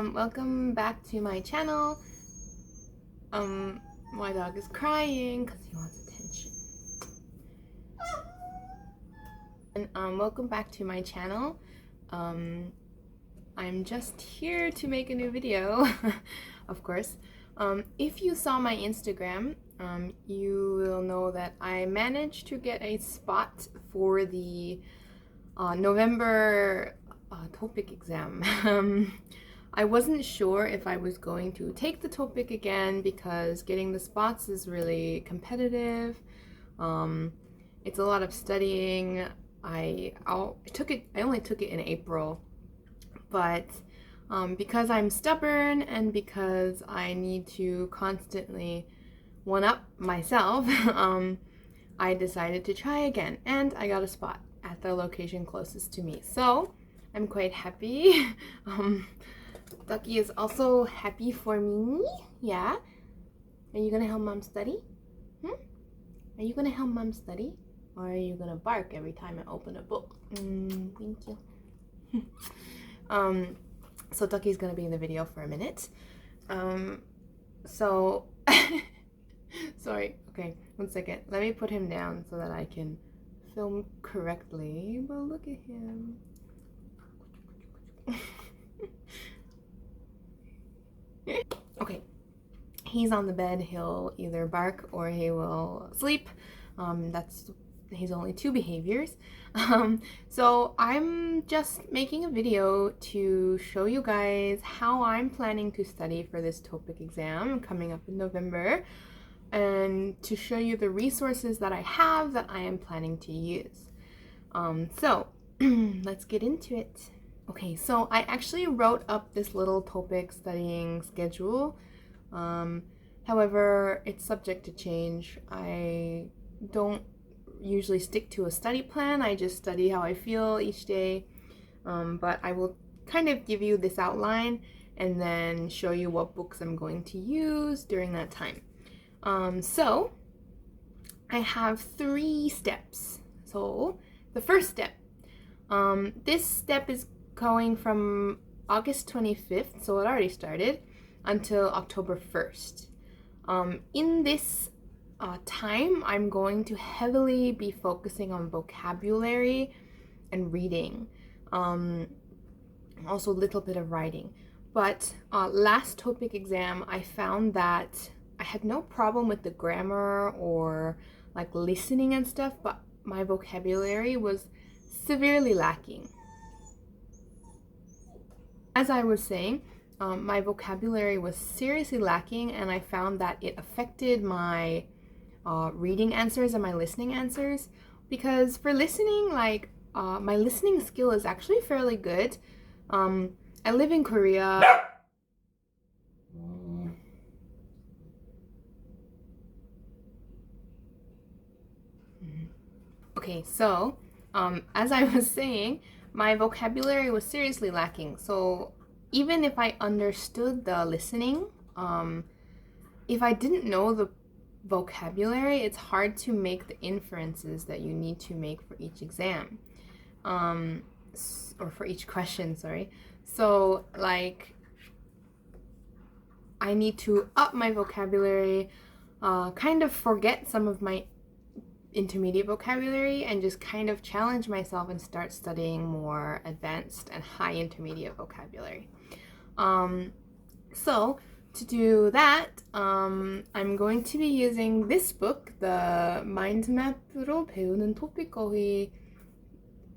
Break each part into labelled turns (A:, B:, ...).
A: welcome back to my channel. My dog is crying because he wants attention. And welcome back to my channel. I'm just here to make a new video, of course. If you saw my Instagram, you will know that I managed to get a spot for the November Topik exam. I wasn't sure if I was going to take the Topik again because getting the spots is really competitive. It's a lot of studying. I only took it in April, but because I'm stubborn and because I need to constantly one-up myself, I decided to try again, and I got a spot at the location closest to me. So I'm quite happy. Ducky is also happy for me. Yeah. Are you gonna help mom study? Are you gonna help mom study? Or are you gonna bark every time I open a book? Thank you. So Ducky's gonna be in the video for a minute. So sorry. Okay, 1 second. Let me put him down so that I can film correctly. But look at him. Okay, he's on the bed. He'll either bark or he will sleep. That's his only two behaviors. So I'm just making a video to show you guys how I'm planning to study for this Topik exam coming up in November, and to show you the resources that I have that I am planning to use. So let's get into it. Okay, so I actually wrote up this little Topik studying schedule. However, it's subject to change. I don't usually stick to a study plan. I just study how I feel each day. But I will kind of give you this outline and then show you what books I'm going to use during that time. So I have 3 steps. So the first step, this step is going from August 25th, so it already started, until October 1st. In this time, I'm going to heavily be focusing on vocabulary and reading, also a little bit of writing. But last Topik exam, I found that I had no problem with the grammar or like listening and stuff, but my vocabulary was severely lacking. As I was saying, my vocabulary was seriously lacking, and I found that it affected my reading answers and my listening answers. Because for listening, like my listening skill is actually fairly good. I live in Korea. Okay, so as I was saying, my vocabulary was seriously lacking. So even if I understood the listening, if I didn't know the vocabulary, it's hard to make the inferences that you need to make for each exam, or for each question, sorry. So like I need to up my vocabulary, kind of forget some of my intermediate vocabulary and just kind of challenge myself and start studying more advanced and high intermediate vocabulary. So to do that, I'm going to be using this book, the 마인드맵으로 배우는 토픽 거의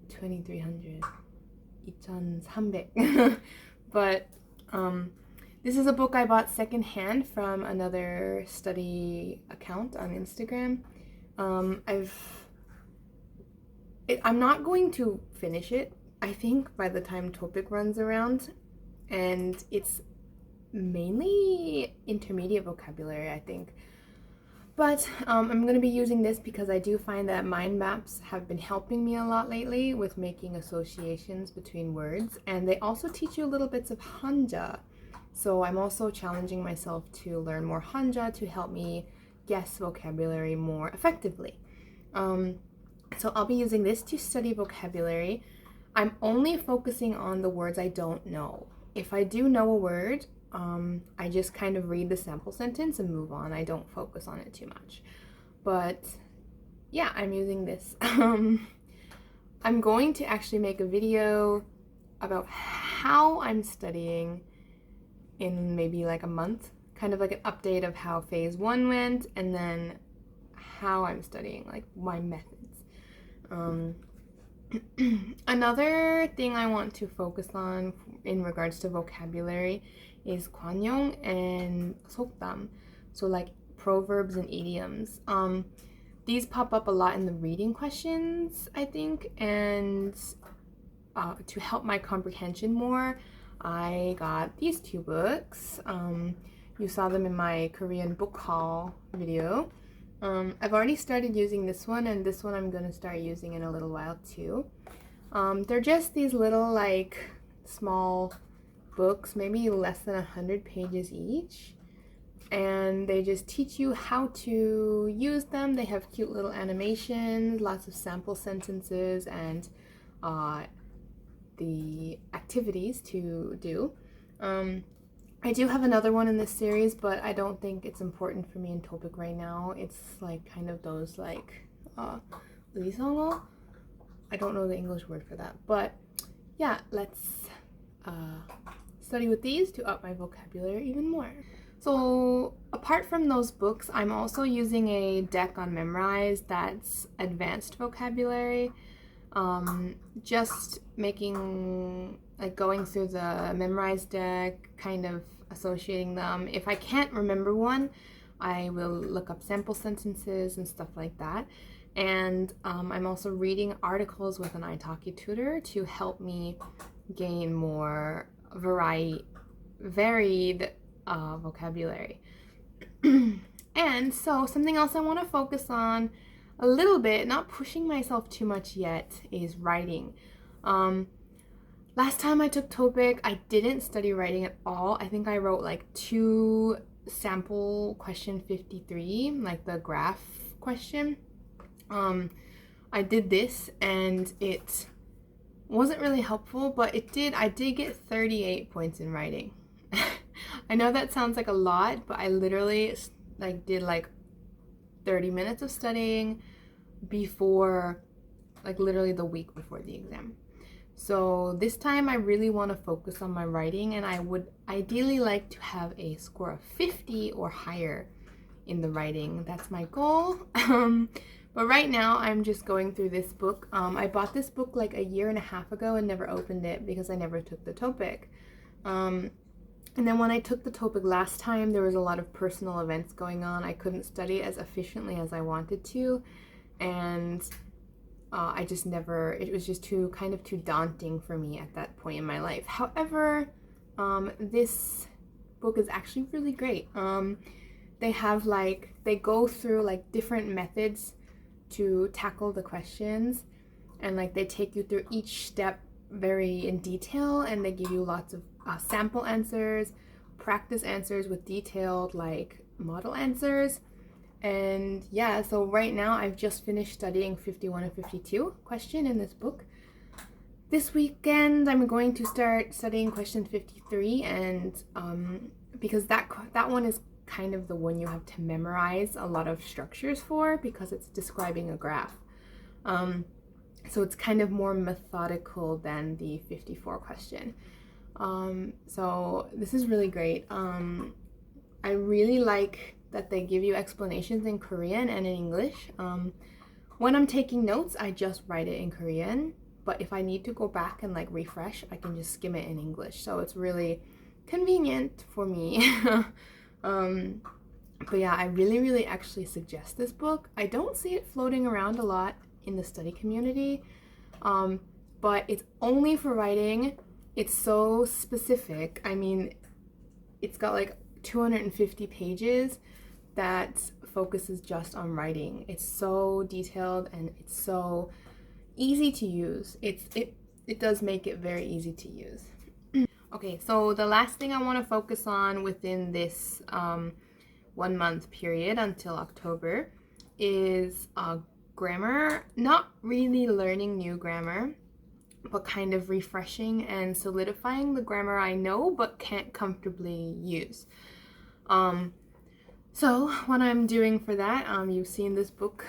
A: 2300, 2300. But this is a book I bought secondhand from another study account on Instagram. I'm not going to finish it, I think, by the time Topik runs around, and it's mainly intermediate vocabulary, I think. But I'm going to be using this because I do find that mind maps have been helping me a lot lately with making associations between words, and they also teach you little bits of Hanja. So I'm also challenging myself to learn more Hanja to help me guess vocabulary more effectively. So I'll be using this to study vocabulary. I'm only focusing on the words I don't know. if I do know a word, I just kind of read the sample sentence and move on. I don't focus on it too much. But yeah, I'm using this. I'm going to actually make a video about how I'm studying in maybe like a month, kind of like an update of how phase 1 went, and then how I'm studying, like my methods. Another thing I want to focus on in regards to vocabulary is 관용 and 속담, so like proverbs and idioms. These pop up a lot in the reading questions, I think, and to help my comprehension more, I got these 2 books. You saw them in my Korean book haul video. I've already started using this one, and this one I'm going to start using in a little while too. They're just these little like small books, maybe less than 100 pages each, and they just teach you how to use them. They have cute little animations, lots of sample sentences, and the activities to do. I do have another one in this series, but I don't think it's important for me in Topik right now. It's like kind of those like 의성어? I don't know the English word for that, but yeah, let's study with these to up my vocabulary even more. So apart from those books, I'm also using a deck on Memrise that's advanced vocabulary. Just making, like going through the Memrise deck, kind of associating them. If I can't remember one, I will look up sample sentences and stuff like that. And I'm also reading articles with an italki tutor to help me gain more varied vocabulary. And so something else I want to focus on a little bit, not pushing myself too much yet, is writing. Last time I took Topik, I didn't study writing at all. I think I wrote like 2 sample question 53, like the graph question. I did this and it wasn't really helpful, but I did get 38 points in writing. I know that sounds like a lot, but I literally did 30 minutes of studying before, like literally the week before the exam. So this time I really want to focus on my writing, and I would ideally like to have a score of 50 or higher in the writing. That's my goal. But right now I'm just going through this book. I bought this book like 1.5 years ago and never opened it because I never took the Topik. And then when I took the Topik last time, there was a lot of personal events going on. I couldn't study as efficiently as I wanted to, and I just never, it was just too daunting for me at that point in my life. However, this book is actually really great. They go through different methods to tackle the questions, and they take you through each step very in detail, and they give you lots of sample answers, practice answers with detailed model answers. And yeah, so right now I've just finished studying 51 and 52 question in this book. This weekend I'm going to start studying question 53, and because that one is kind of the one you have to memorize a lot of structures for, because it's describing a graph. So it's kind of more methodical than the 54 question. So this is really great. I really like that they give you explanations in Korean and in English. When I'm taking notes, I just write it in Korean, but if I need to go back and refresh, I can just skim it in English. So it's really convenient for me. But yeah, I really actually suggest this book. I don't see it floating around a lot in the study community, but it's only for writing. It's so specific. I mean, it's got 250 pages that focuses just on writing. It's so detailed and it's so easy to use. It does make it very easy to use. Okay, so the last thing I want to focus on within this 1 month period until October is grammar. Not really learning new grammar, but kind of refreshing and solidifying the grammar I know but can't comfortably use. So what I'm doing for that, you've seen this book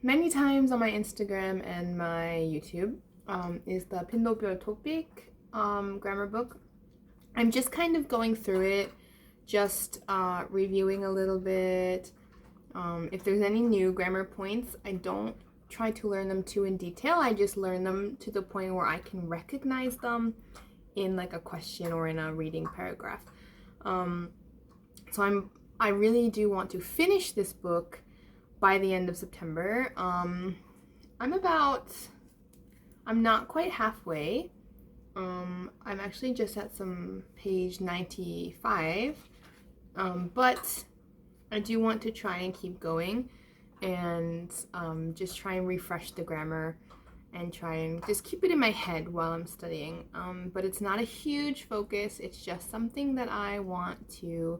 A: many times on my Instagram and my YouTube, is the 빈도별 Topik grammar book. I'm just kind of going through it, just reviewing a little bit. If there's any new grammar points, I don't try to learn them too in detail. I just learn them to the point where I can recognize them in like a question or in a reading paragraph. So I really do want to finish this book by the end of September. I'm not quite halfway. I'm actually just at some page 95, but I do want to try and keep going and just try and refresh the grammar and try and just keep it in my head while I'm studying. But it's not a huge focus. It's just something that I want to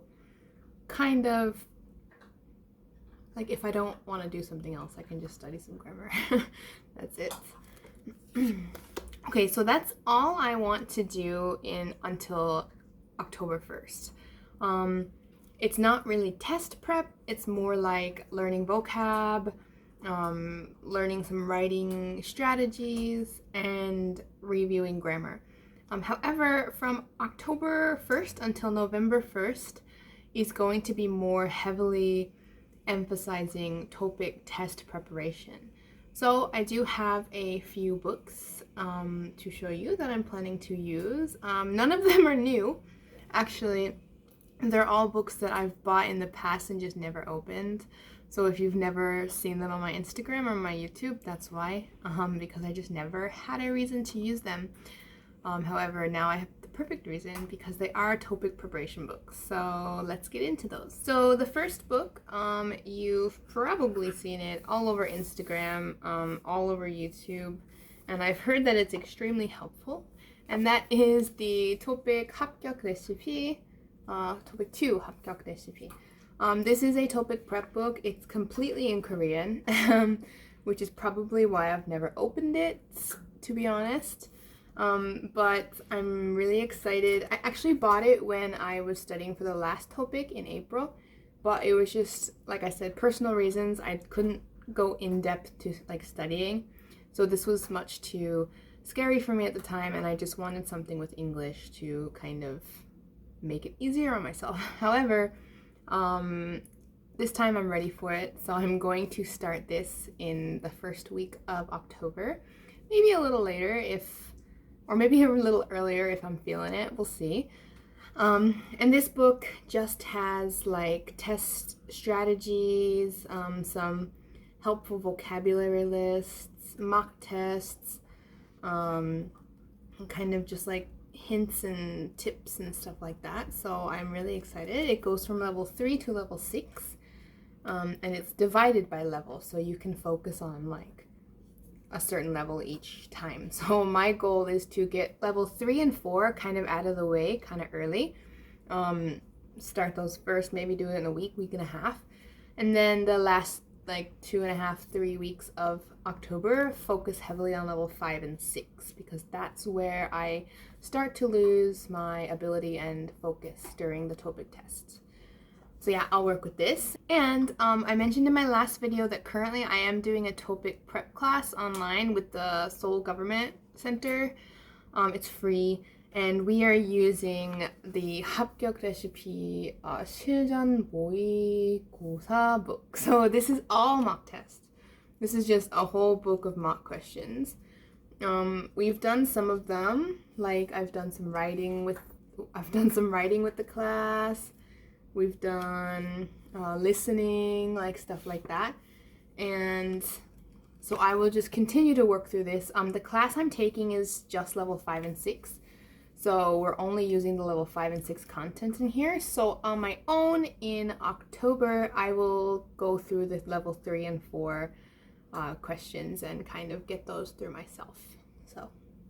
A: kind of, like, if I don't want to do something else, I can just study some grammar. That's it. Okay, so that's all I want to do until October 1st. It's not really test prep, it's more like learning vocab, learning some writing strategies, and reviewing grammar. However, from October 1st until November 1st is going to be more heavily emphasizing Topik test preparation. So I do have a few books to show you that I'm planning to use. None of them are new. Actually, they're all books that I've bought in the past and just never opened. So if you've never seen them on my Instagram or my YouTube, that's why. Because I just never had a reason to use them. However, now I have the perfect reason because they are Topik preparation books. So let's get into those. So the first book, you've probably seen it all over Instagram, all over YouTube, and I've heard that it's extremely helpful. And that is the Topik 합격 recipe, Topik 2 합격 recipe. This is a Topik prep book. It's completely in Korean, which is probably why I've never opened it, to be honest. But I'm really excited. I actually bought it when I was studying for the last Topik in April, but it was just, like I said, personal reasons. I couldn't go in depth to like studying, so this was much too scary for me at the time, and I just wanted something with English to kind of make it easier on myself. However, this time I'm ready for it, so I'm going to start this in the first week of October, maybe a little later or maybe a little earlier if I'm feeling it, we'll see. And this book just has like test strategies, some helpful vocabulary lists, mock tests, kind of just like hints and tips and stuff like that. So I'm really excited. It goes from level 3 to level 6, and it's divided by level, so you can focus on like a certain level each time. So my goal is to get level 3 and 4 kind of out of the way kind of early. Start those first, maybe do it in a week and a half, and then the last like 2.5, 3 weeks of October focus heavily on level 5 and 6, because that's where I start to lose my ability and focus during the Topik tests. So yeah, I'll work with this. And I mentioned in my last video that currently I am doing a Topik prep class online with the Seoul Government Center. It's free, and we are using the 합격 recipe 실전 모의고사 book. So this is all mock tests. This is just a whole book of mock questions. We've done some of them, like I've done some writing with the class. We've done listening, like stuff like that. And so I will just continue to work through this. The class I'm taking is just level 5 and 6. So we're only using the level 5 and 6 content in here. So on my own in October, I will go through the level 3 and 4 questions and kind of get those through myself. So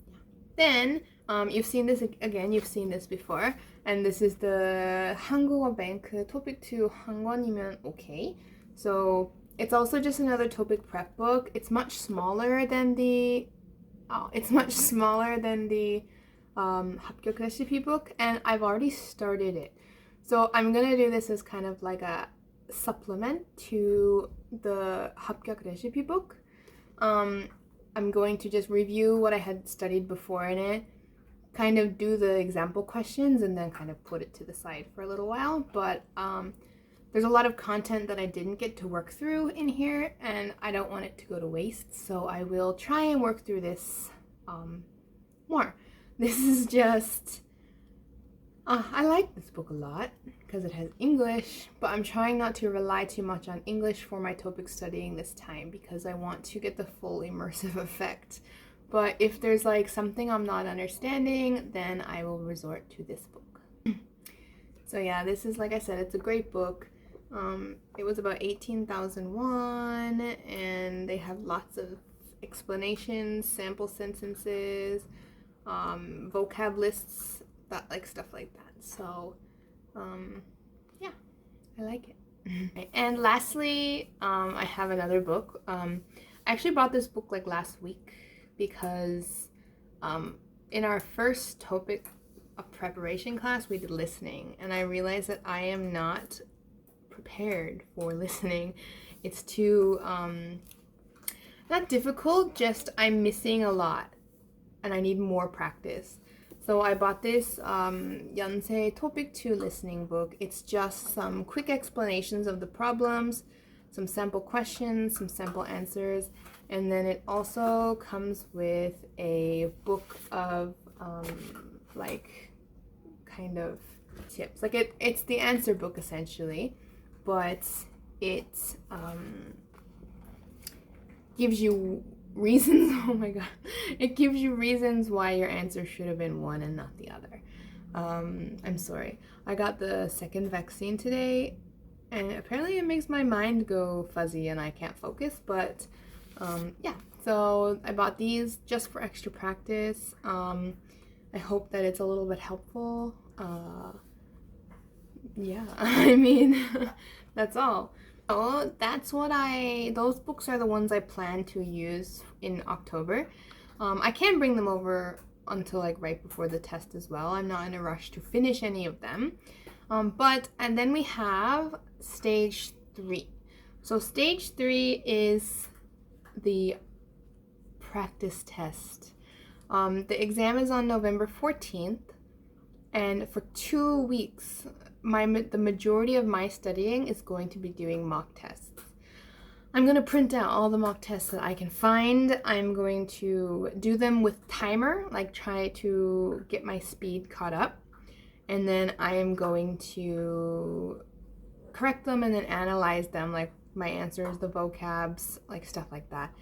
A: yeah. Then you've seen this again, you've seen this before, and this is the 한국어 bank Topik 2 한권이면 okay. So it's also just another Topik prep book. It's much smaller than the it's much smaller than the 합격 recipe book, and I've already started it. So I'm gonna do this as kind of like a supplement to the 합격 recipe book. I'm going to just review what I had studied before in it, kind of do the example questions, and then kind of put it to the side for a little while. But there's a lot of content that I didn't get to work through in here, and I don't want it to go to waste, so I will try and work through this more. This is just... I like this book a lot because it has English, but I'm trying not to rely too much on English for my Topik studying this time because I want to get the full immersive effect. But if there's like something I'm not understanding, then I will resort to this book. So yeah, this is, like I said, it's a great book. It was about 18,000 won, and they have lots of explanations, sample sentences, vocab lists, that like stuff like that. So yeah, I like it. And lastly, I have another book. I actually bought this book like last week because in our first Topik preparation class we did listening, and I realized that I am not prepared for listening. It's too not difficult, just I'm missing a lot and I need more practice. So I bought this Yonsei Topik 2 listening book. It's just some quick explanations of the problems, some sample questions, some sample answers, and then it also comes with a book of like kind of tips. Like it's the answer book essentially, but it gives you reasons. Oh my god, it gives you reasons why your answer should have been one and not the other. I'm sorry, I got the second vaccine today and apparently it makes my mind go fuzzy and I can't focus, but yeah, so I bought these just for extra practice. I hope that it's a little bit helpful. Yeah, I mean, that's all. Oh, those books are the ones I plan to use in October. I can bring them over until like right before the test as well. I'm not in a rush to finish any of them. And then we have stage 3. So stage 3 is the practice test. The exam is on November 14th, and for 2 weeks, the majority of my studying is going to be doing mock tests. I'm going to print out all the mock tests that I can find. I'm going to do them with timer, like try to get my speed caught up. And then I am going to correct them and then analyze them, like my answers, the vocabs, like stuff like that.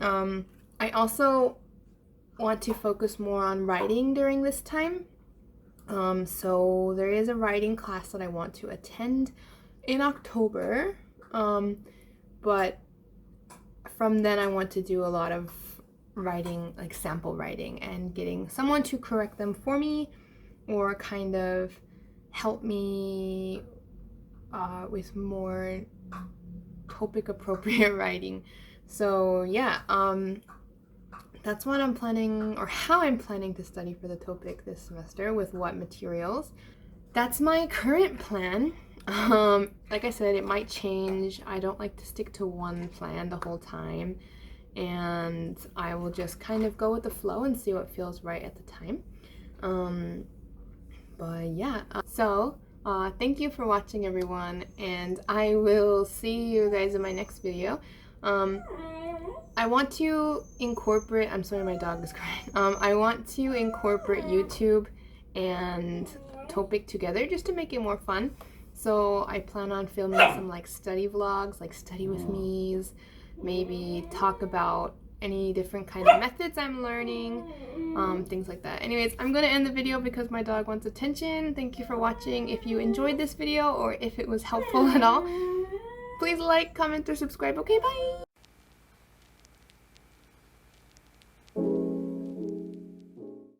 A: I also want to focus more on writing during this time. So there is a writing class that I want to attend in October, but from then I want to do a lot of writing, like sample writing, and getting someone to correct them for me or kind of help me with more topic appropriate writing. So yeah, that's what I'm planning, or how I'm planning to study for the Topik this semester, with what materials. That's my current plan. Like I said, it might change. I don't like to stick to one plan the whole time, and I will just kind of go with the flow and see what feels right at the time. But yeah, so thank you for watching, everyone, and I will see you guys in my next video. I want to incorporate, I'm sorry, my dog is crying. I want to incorporate YouTube and Topik together just to make it more fun. So I plan on filming some like study vlogs, like study with me's, maybe talk about any different kind of methods I'm learning, things like that. Anyways, I'm gonna end the video because my dog wants attention. Thank you for watching. If you enjoyed this video or if it was helpful at all, please like, comment, or subscribe. Okay, bye!